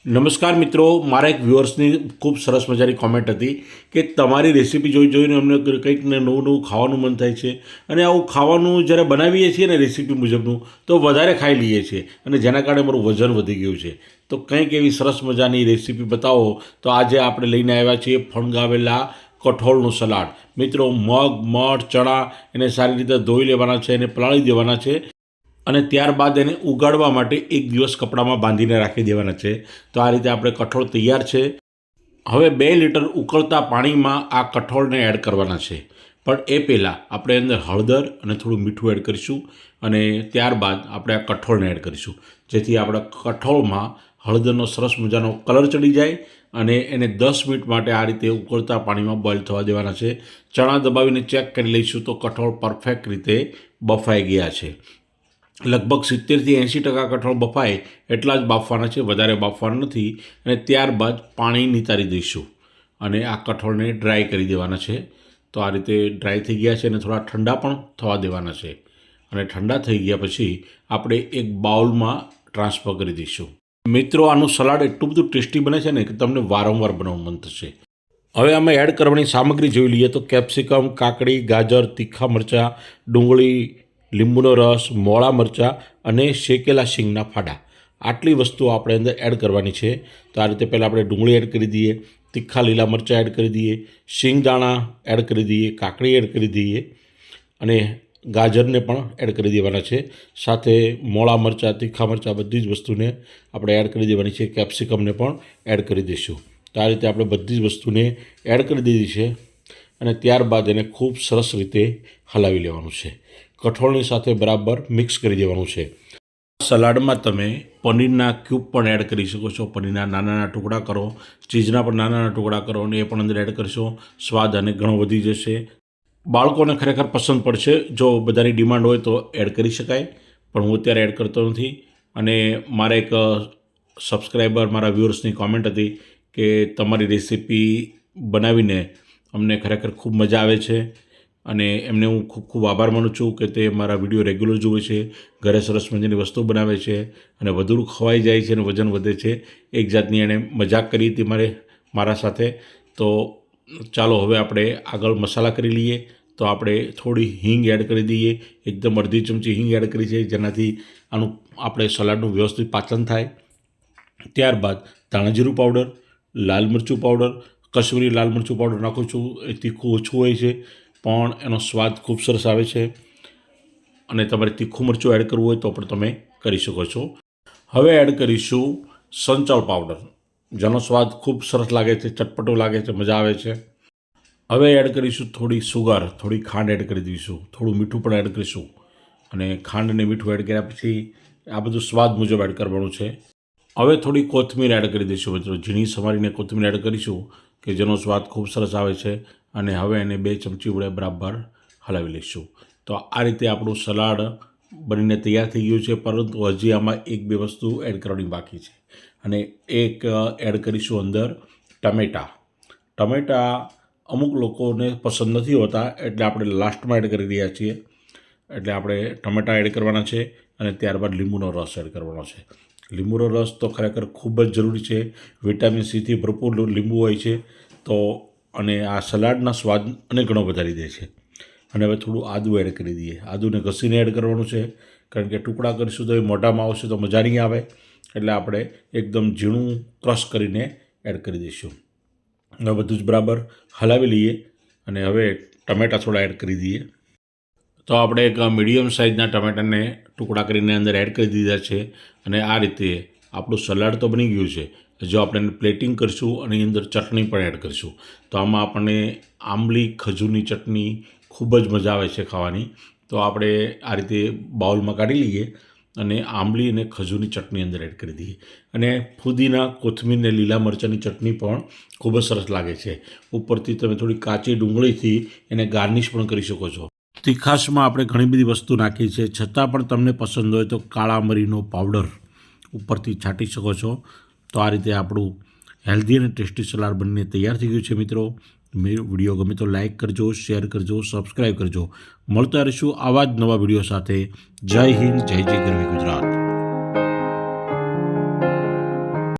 નમસ્કાર મિત્રો, મારા એક વ્યુઅર્સની ખૂબ સરસ મજાની કોમેન્ટ હતી કે તમારી રેસીપી જોઈને અમને કંઈક ને નવું ખાવાનું મન થાય છે અને આવું ખાવાનું જ્યારે બનાવીએ છીએ ને રેસીપી મુજબનું તો વધારે ખાઈ લઈએ છીએ અને જેના કારણે મારું વજન વધી ગયું છે. તો કંઈક એવી સરસ મજાની રેસીપી બતાવો. તો આજે આપણે લઈને આવ્યા છીએ ફણગાવેલા કઠોળનું સલાડ. મિત્રો, મગ, મઠ, ચણા એને સારી રીતે ધોઈ લેવાના છે, એને પલાળી દેવાના છે અને ત્યારબાદ એને ઉગાડવા માટે એક દિવસ કપડામાં બાંધીને રાખી દેવાના છે. તો આ રીતે આપણે કઠોળ તૈયાર છે. હવે 2 લીટર ઉકળતા પાણીમાં આ કઠોળને એડ કરવાના છે. પણ એ પહેલાં આપણે અંદર હળદર અને થોડું મીઠું એડ કરીશું અને ત્યારબાદ આપણે આ કઠોળને એડ કરીશું, જેથી આપણા કઠોળમાં હળદરનો સરસ મજાનો કલર ચડી જાય અને એને 10 મિનિટ માટે આ રીતે ઉકળતા પાણીમાં બોઇલ થવા દેવાના છે. ચણા દબાવીને ચેક કરી લઈશું તો કઠોળ પરફેક્ટ રીતે બફાઈ ગયા છે. લગભગ 70થી 80% કઠોળ બફાય એટલા જ બાફવાના છે, વધારે બાફવાના નથી. અને ત્યારબાદ પાણી નિતારી દઈશું અને આ કઠોળને ડ્રાય કરી દેવાના છે. તો આ રીતે ડ્રાય થઈ ગયા છે અને થોડા ઠંડા પણ થવા દેવાના છે. અને ઠંડા થઈ ગયા પછી આપણે એક બાઉલમાં ટ્રાન્સફર કરી દઈશું. મિત્રો, આનું સલાડ એટલું બધું ટેસ્ટી બને છે ને કે તમને વારંવાર બનાવવું મન થશે. હવે અમે એડ કરવાની સામગ્રી જોઈ લઈએ તો કેપ્સિકમ, કાકડી, ગાજર, તીખા મરચાં, ડુંગળી, લીંબુનો રસ, મોળા મરચાં અને શેકેલા શીંગના ફાડા. આટલી વસ્તુઓ આપણે અંદર એડ કરવાની છે. તો આ રીતે પહેલાં આપણે ડુંગળી એડ કરી દઈએ, તીખા લીલા મરચાં એડ કરી દઈએ, શીંગદાણા એડ કરી દઈએ, કાકડી એડ કરી દઈએ અને ગાજરને પણ એડ કરી દેવાના છે. સાથે મોળા મરચાં, તીખા મરચાં બધી જ વસ્તુને આપણે એડ કરી દેવાની છે. કેપ્સિકમને પણ એડ કરી દઈશું. તો આ રીતે આપણે બધી જ વસ્તુને એડ કરી દીધી છે અને ત્યારબાદ એને ખૂબ સરસ રીતે હલાવી લેવાનું છે. કઠોળની સાથે બરાબર મિક્સ કરી દેવાનું છે. સલાડમાં તમે પનીરના ક્યુબ પણ એડ કરી શકો છો. પનીરના નાના નાના ટુકડા કરો, ચીઝના પણ નાના નાના ટુકડા કરો અને એ પણ અંદર એડ કરશો. સ્વાદ અને ઘણો વધી જશે. બાળકોને ખરેખર પસંદ પડશે. જો બધાની ડિમાન્ડ હોય તો એડ કરી શકાય, પણ હું અત્યારે એડ કરતો નથી. અને મારા એક સબસ્ક્રાઈબર, મારા વ્યુઅર્સની કોમેન્ટ હતી કે તમારી રેસીપી બનાવીને અમને ખરેખર ખૂબ મજા આવે છે અને એમને હું ખૂબ ખૂબ આભાર માનું છું કે તે મારા વિડીયો રેગ્યુલર જુએ છે, ઘરે સરસ મજાની વસ્તુ બનાવે છે અને વધુ ખવાઈ જાય છે અને વજન વધે છે. એક જાતની એણે મજાક કરી હતી મારા સાથે. તો ચાલો હવે આપણે આગળ મસાલા કરી લઈએ. તો આપણે થોડી હિંગ એડ કરી દઈએ. એકદમ અડધી ચમચી હિંગ એડ કરી છે, જેનાથી આનું આપણે સલાડનું વ્યવસ્થિત પાચન થાય. ત્યારબાદ ધાણાજીરું પાવડર, લાલ મરચું પાવડર, કસૂરી લાલ મરચું પાવડર નાખું છું. એ તીખું ઓછું હોય છે પણ એનો સ્વાદ ખૂબ સરસ આવે છે અને તમારે તીખું મરચું એડ કરવું હોય તો પણ તમે કરી શકો છો. હવે એડ કરીશું સંચળ પાવડર, જેનો સ્વાદ ખૂબ સરસ લાગે છે, ચટપટો લાગે છે, મજા આવે છે. હવે એડ કરીશું થોડી સુગર, થોડી ખાંડ એડ કરી દઈશું, થોડું મીઠું પણ એડ કરીશું. અને ખાંડ અને મીઠું એડ કર્યા પછી આ બધું સ્વાદ મુજબ એડ કરવાનું છે. હવે થોડી કોથમીર એડ કરી દઈશું મિત્રો, ઝીણી સમારીને કોથમીર એડ કરીશું કે જેનો સ્વાદ ખૂબ સરસ આવે છે. અને હવે એને 2 ચમચી વડે બરાબર હલાવી લઈશું. તો આ રીતે આપણું સલાડ બનીને તૈયાર થઈ ગયું છે, પરંતુ હજી આમાં 1-2 વસ્તુ એડ કરવાની બાકી છે. અને એક એડ કરીશું અંદર ટમેટાં. અમુક લોકોને પસંદ નથી હોતા એટલે આપણે લાસ્ટમાં એડ કરી રહ્યા છીએ. એટલે આપણે ટમેટાં એડ કરવાના છે અને ત્યારબાદ લીંબુનો રસ એડ કરવાનો છે. લીંબુનો રસ તો ખરેખર ખૂબ જ જરૂરી છે. વિટામિન સીથી ભરપૂર લીંબુ હોય છે. તો અને આ સલાડના સ્વાદ અને ઘણો વધારી દે છે. અને હવે થોડું આદું એડ કરી દઈએ. આદુને ઘસીને એડ કરવાનું છે, કારણ કે ટુકડા કરીશું તો એ મોઢામાં આવશે તો મજા નહીં આવે. એટલે આપણે એકદમ ઝીણું ક્રશ કરીને એડ કરી દઈશું. હવે બધું જ બરાબર હલાવી લઈએ અને હવે ટમેટાં થોડા એડ કરી દઈએ. તો આપણે એક મીડિયમ સાઇઝના ટમેટાને ટુકડા કરીને અંદર એડ કરી દીધા છે અને આ રીતે આપણું સલાડ તો બની ગયું છે. જો આપણે એને પ્લેટિંગ કરીશું અને એની અંદર ચટણી પણ એડ કરીશું તો આમાં આપણને આંબલી ખજૂરની ચટણી ખૂબ જ મજા આવે છે ખાવાની. તો આપણે આ રીતે બાઉલમાં કાઢી લઈએ અને આંબલી અને ખજૂરની ચટણી અંદર એડ કરી દઈએ. અને ફુદીના, કોથમીર ને લીલા મરચાંની ચટણી પણ ખૂબ જ સરસ લાગે છે. ઉપરથી તમે થોડી કાચી ડુંગળીથી એને ગાર્નિશ પણ કરી શકો છો. તીખાશમાં આપણે ઘણી બધી વસ્તુ નાખી છે, છતાં પણ તમને પસંદ હોય તો કાળા મરીનો પાવડર ઉપરથી છાંટી શકો છો. તો આ રીતે આપણું હેલ્ધી અને ટેસ્ટી સલાડ બનીને તૈયાર થઈ ગયું છે. મિત્રો, વિડીયો ગમે તો લાઇક કરજો, શેર કરજો, સબસ્ક્રાઈબ કરજો. મળતા રહીશું આવા જ નવા વિડીયો સાથે. જય હિન્દ, જય જય ગરવી ગુજરાત.